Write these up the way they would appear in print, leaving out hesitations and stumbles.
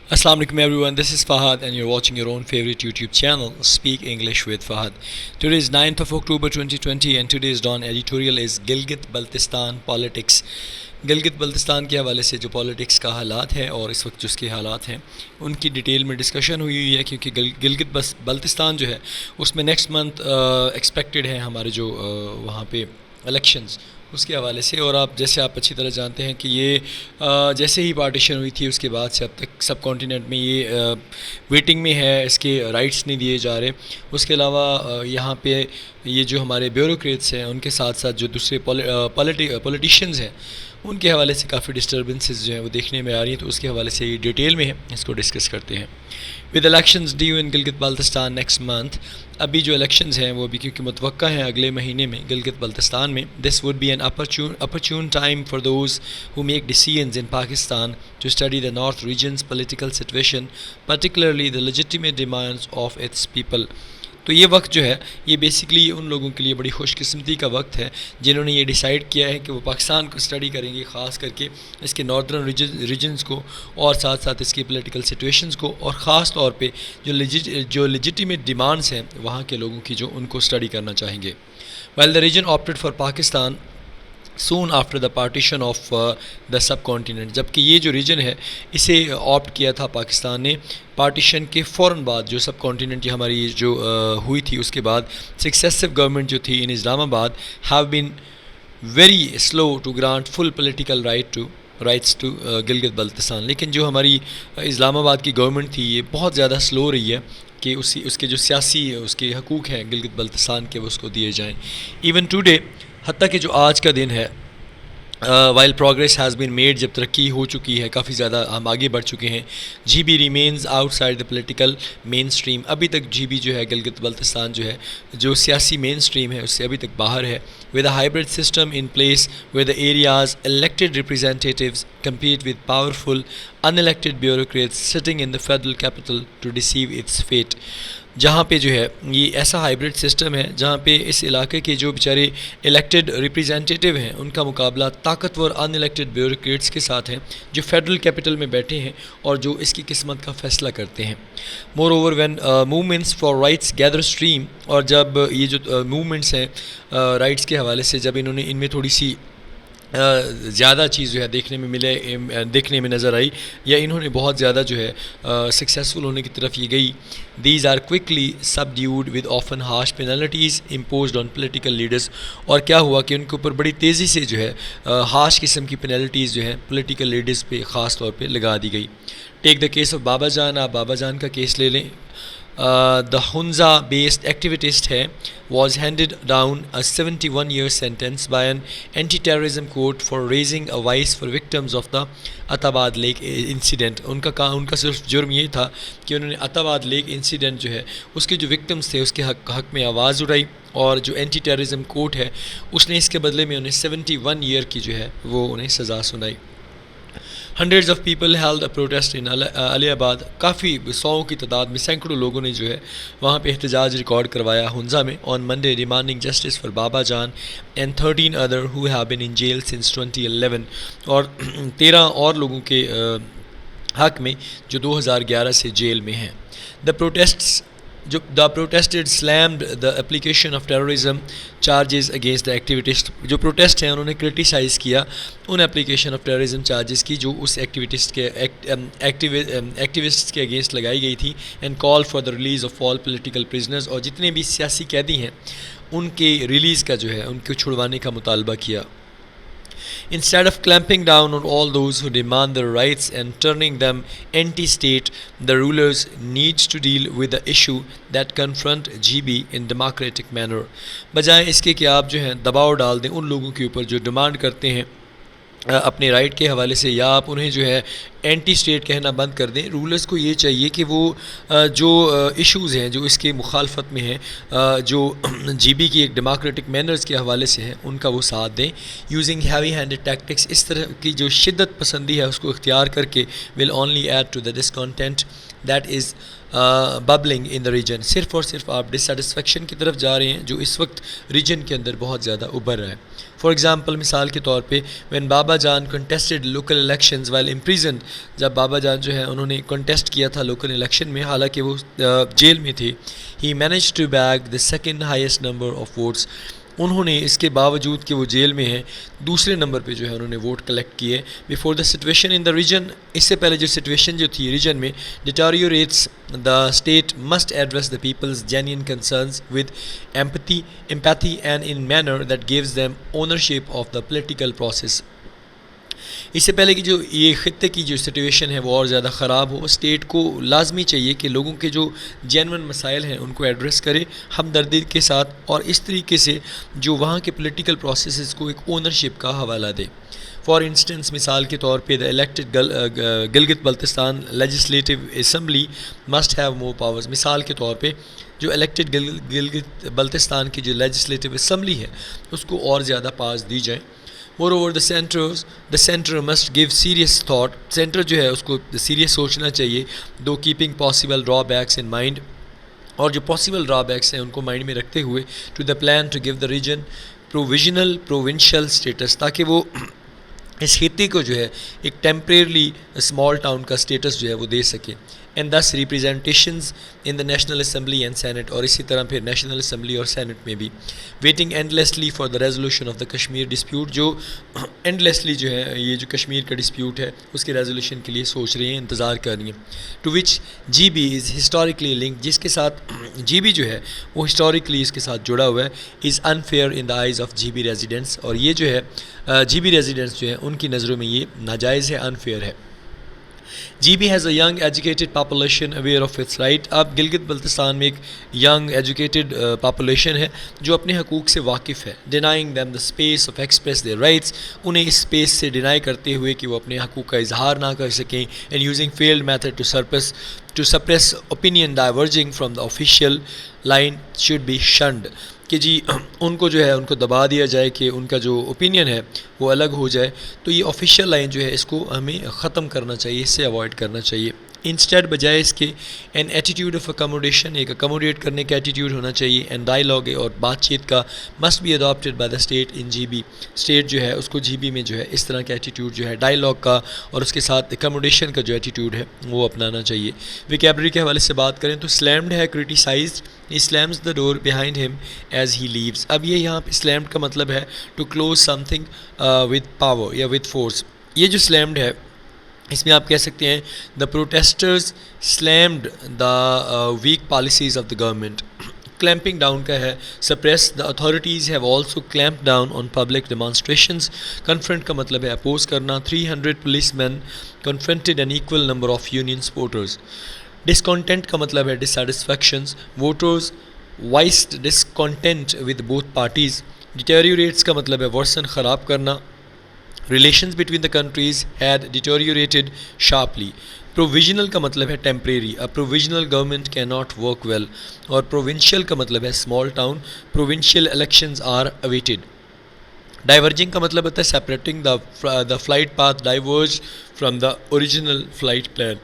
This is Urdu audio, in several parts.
Assalamu alaikum everyone, this is Fahad and you're watching your own favorite YouTube channel, Speak English with Fahad. Today is 9th of October 2020 and today's Dawn editorial is Gilgit Baltistan Politics. Gilgit Baltistan کے حوالے سے جو پالیٹکس کا حالات ہے اور اس وقت جو اس کے حالات ہیں ان کی ڈیٹیل میں ڈسکشن ہوئی ہے، کیونکہ گلگت بلتستان جو ہے اس میں نیکسٹ منتھ ایکسپیکٹڈ ہیں ہمارے جو وہاں پہ الیکشنز اس کے حوالے سے. اور جیسے آپ اچھی طرح جانتے ہیں کہ یہ جیسے ہی پارٹیشن ہوئی تھی اس کے بعد سے اب تک سب کانٹیننٹ میں یہ ویٹنگ میں ہے، اس کے رائٹس نہیں دیے جا رہے. اس کے علاوہ یہاں پہ یہ جو ہمارے بیوروکریٹس ہیں ان کے ساتھ ساتھ جو دوسرے پولیٹیشینز ہیں ان کے حوالے سے کافی ڈسٹربنسز جو ہیں وہ دیکھنے میں آ رہی ہیں، تو اس کے حوالے سے یہ ڈیٹیل میں ہے، اس کو ڈسکس کرتے ہیں. With elections due in Gilgit Baltistan next month, ابھی جو الیکشنز ہیں وہ ابھی کیونکہ متوقع ہیں اگلے مہینے میں گلگت بلتستان میں. This would be an opportune time for those who make decisions in Pakistan to study the North region's political situation, particularly the legitimate demands of its people. تو یہ وقت جو ہے یہ بیسکلی ان لوگوں کے لیے بڑی خوش قسمتی کا وقت ہے جنہوں نے یہ ڈیسائیڈ کیا ہے کہ وہ پاکستان کو اسٹڈی کریں گے، خاص کر کے اس کے ناردرن ریجنز کو اور ساتھ ساتھ اس کی پولیٹیکل سچویشنز کو، اور خاص طور پہ جو لیجیٹیمیٹ ڈیمانڈز ہیں وہاں کے لوگوں کی جو ان کو اسٹڈی کرنا چاہیں گے. while the region opted for Pakistan soon after the partition of the subcontinent، جبکہ یہ جو ریجن ہے اسے آپٹ کیا تھا پاکستان نے پارٹیشن کے فوراً بعد. جو سب کانٹیننٹ ہماری جو ہوئی تھی اس کے بعد سکسیسو گورنمنٹ جو تھی in Islamabad have been very slow to grant full political rights to Gilgit Baltistan. لیکن جو ہماری اسلام آباد کی گورنمنٹ تھی یہ بہت زیادہ سلو رہی ہے کہ اس کے جو سیاسی اس کے حقوق ہیں گلگت بلتستان کے وہ اس کو دیے جائیں. ایون ٹوڈے، حتیٰ کہ جو آج کا دن ہے، while progress has been made, جب ترقی ہو چکی ہے کافی زیادہ ہم آگے بڑھ چکے ہیں، G B remains outside the political mainstream. ابھی تک جی بی جو ہے گلگت بلتستان جو ہے جو سیاسی مین اسٹریم ہے اس سے ابھی تک باہر ہے. With a hybrid system in place where the areas elected representatives compete with powerful unelected bureaucrats sitting in the federal capital to decide its fate. جہاں پہ جو ہے یہ ایسا ہائبرڈ سسٹم ہے جہاں پہ اس علاقے کے جو بیچارے الیکٹڈ ریپرزینٹیٹیو ہیں ان کا مقابلہ طاقتور ان الیکٹڈ بیوروکریٹس کے ساتھ ہیں جو فیڈرل کیپٹل میں بیٹھے ہیں اور جو اس کی قسمت کا فیصلہ کرتے ہیں. مور over when movements for rights گیدر stream, اور جب یہ جو موومنٹس ہیں رائٹس کے حوالے سے جب انہوں نے ان میں تھوڑی سی زیادہ چیز جو ہے دیکھنے میں نظر آئی یا انہوں نے بہت زیادہ جو ہے سکسیزفل ہونے کی طرف یہ گئی، these are quickly subdued with often harsh penalties imposed on political leaders. اور کیا ہوا کہ ان کے اوپر بڑی تیزی سے جو ہے ہارش قسم کی پینلٹیز جو ہیں پولیٹیکل لیڈرز پہ خاص طور پہ لگا دی گئی. ٹیک دا کیس آف بابا جان، آپ بابا جان کا کیس لے لیں. دا ہنزا بیسڈ ایکٹیویسٹ ہے was handed down a 71 year sentence by an anti-terrorism court for raising a voice for victims of the Attabad lake incident. ان کا صرف جرم یہ تھا کہ انہوں نے اتاباد لیک انسیڈنٹ جو ہے اس کے جو وکٹمز تھے اس کے حق میں آواز اٹھائی، اور جو اینٹی ٹیررزم کورٹ ہے اس نے اس کے بدلے میں انہیں 71 year کی جو ہے وہ انہیں سزا سنائی. Hundreds of people held a protest in Aliabad. کافی سو کی تعداد میں سینکڑوں لوگوں نے جو ہے وہاں پہ احتجاج ریکارڈ کروایا ہنزا میں on Monday demanding justice for Baba Jan and 13 other who have been in jail since 2011. اور 13 اور لوگوں کے حق میں جو 2011 سے جیل میں ہیں. The protested slammed the application of terrorism charges against the activist. جو پروٹیسٹ ہیں انہوں نے کرٹیسائز کیا ان اپلیکیشن آف ٹیررزم چارجز کی جو اس ایکٹیوسٹ کے اگینسٹ لگائی گئی تھی، and call for the release of all political prisoners. اور جتنے بھی سیاسی قیدی ہیں ان کے ریلیز کا جو ہے ان کو چھڑوانے کا مطالبہ کیا. Instead of clamping down on all those who demand their rights and turning them anti-state, the rulers need to deal with the issue that confront GB in democratic manner. بجائے اس کے کہ آپ جو ہیں دباؤ ڈال دیں ان لوگوں کے اوپر جو ڈیمانڈ کرتے ہیں اپنے رائٹ کے حوالے سے، یا آپ انہیں جو ہے اینٹی اسٹیٹ کہنا بند کر دیں. رولرز کو یہ چاہیے کہ وہ جو ایشوز ہیں جو اس کے مخالفت میں ہیں، جو جی بی کی ایک ڈیموکریٹک مینرز کے حوالے سے ہیں ان کا وہ ساتھ دیں. یوزنگ ہیوی ہینڈڈ ٹیکٹکس، اس طرح کی جو شدت پسندی ہے اس کو اختیار کر کے will only add to the discontent that is bubbling in the region. صرف اور صرف آپ ڈسسیٹسفیکشن کی طرف جا رہے ہیں جو اس وقت ریجن کے اندر بہت زیادہ ابھر رہا ہے. فار ایگزامپل مثال کے طور پہ وین بابا جان کنٹیسٹڈ لوکل الیکشنز وائل امپریزنڈ، جب بابا جان جو ہے انہوں نے کنٹیسٹ کیا تھا لوکل الیکشن میں حالانکہ وہ جیل میں تھے، he manage to bag the second highest number of votes, انہوں نے اس کے باوجود کہ وہ جیل میں ہیں دوسرے نمبر پہ جو ہے انہوں نے ووٹ کلیکٹ کیے before the situation in the region, اس سے پہلے جو سچویشن جو تھی ریجن میں deteriorates the state must address the people's genuine concerns with empathy and in manner that gives them ownership of the political process, اس سے پہلے کہ جو یہ خطے کی جو سچویشن ہے وہ اور زیادہ خراب ہو، اسٹیٹ کو لازمی چاہیے کہ لوگوں کے جو جینون مسائل ہیں ان کو ایڈریس کرے ہمدردی کے ساتھ، اور اس طریقے سے جو وہاں کے پولیٹیکل پروسیسز کو ایک اونرشپ کا حوالہ دے۔ فار انسٹنس مثال کے طور پہ the elected Gilgit Baltistan legislative assembly must have more powers, مثال کے طور پہ جو الیکٹڈ گلگت بلتستان کی جو لیجسلیٹو اسمبلی ہے اس کو اور زیادہ پاورز دی جائیں۔ Moreover, the center must give serious thought. Centre جو ہے اس کو سیریس سوچنا چاہیے دو keeping possible drawbacks in mind, اور جو پاسبل ڈرا بیکس ہیں ان کو مائنڈ میں رکھتے ہوئے to the plan to give the region provincial status, تاکہ وہ اس خطے کو جو ہے ایک ٹیمپریرلی اسمال ٹاؤن کا اسٹیٹس جو ہے وہ دے سکے، and this representations in the national assembly and senate, اور اسی طرح پھر نیشنل اسمبلی اور سینٹ میں بھی waiting endlessly for the resolution of the Kashmir dispute, جو اینڈلیسلی جو ہے یہ جو کشمیر کا ڈسپیوٹ ہے اس کے ریزولوشن کے لیے سوچ رہی ہیں، انتظار کر رہی ہیں، to which G B is historically link, جس کے ساتھ جی بی جو ہے وہ ہسٹوریکلی اس کے ساتھ جڑا ہوا ہے، is unfair in the eyes of G B residents, اور یہ جو ہے جی بی ریزیڈنٹس جو ہے ان کی نظروں میں یہ ناجائز ہے، انفیئر ہے۔ G B has a young educated population aware of its right, اب گلگت بلتستان میں ایک ینگ ایجوکیٹڈ پاپولیشن ہے جو اپنے حقوق سے واقف ہے، denying them the space of express their rights, انہیں اس اسپیس سے ڈینائی کرتے ہوئے کہ وہ اپنے حقوق کا اظہار نہ کر سکیں، and using field method to suppress opinion diverging from the official line should be shunned, کہ جی ان کو جو ہے ان کو دبا دیا جائے کہ ان کا جو اوپینین ہے وہ الگ ہو جائے، تو یہ آفیشیل لائن جو ہے اس کو ہمیں ختم کرنا چاہیے، اس سے اوائڈ کرنا چاہیے۔ انسٹیڈ بجائے اس کے این ایٹیٹیوڈ آف اکاموڈیشن، ایک اکاموڈیٹ کرنے کا ایٹیٹیوڈ ہونا چاہیے، اینڈ ڈائیلاگ اور بات چیت کا must be adopted by the state in G B, state جو ہے اس کو جی بی میں جو ہے اس طرح کا ایٹیٹیوڈ جو ہے ڈائیلاگ کا اور اس کے ساتھ اکاموڈیشن کا جو ایٹیٹیوڈ ہے وہ اپنانا چاہیے۔ ویکیبلری کے حوالے سے بات کریں تو سلیمڈ ہے کرٹیسائزڈ، he slams the door behind him as he leaves، اب یہ یہاں پہ slammed کا مطلب ہے to close something with power یا with force، یہ جو slammed ہے اس میں آپ کہہ سکتے ہیں the protesters slammed the weak policies of the government، clamping down کا ہے suppress، the authorities have also clamped down on public demonstrations، confront کا مطلب ہے اپوز کرنا، 300 policemen confronted an equal number of union supporters، ڈسکانٹینٹ کا مطلب ہے dissatisfactions, voters voiced discontent with both parties, deteriorates کا مطلب ہے ورسن خراب کرنا، relations between the countries had deteriorated sharply, provisional کا مطلب ہے temporary, a provisional government can not work well, اور پروونشل کا مطلب ہے small town, provincial elections are awaited, diverging کا مطلب ہوتا ہے separating the flight path diverge from the original flight plan,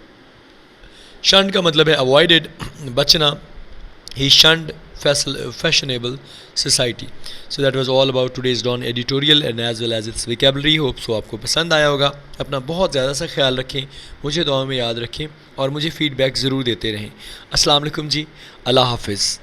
shunned کا مطلب ہے اوائڈڈ، بچنا، ہی شنڈ fashionable society۔ So that was all about today's Dawn editorial and as well as its vocabulary. Hope so آپ کو پسند آیا ہوگا، اپنا بہت زیادہ سا خیال رکھیں، مجھے دعا میں یاد رکھیں اور مجھے فیڈ بیک ضرور دیتے رہیں۔ السلام علیکم جی، اللہ حافظ۔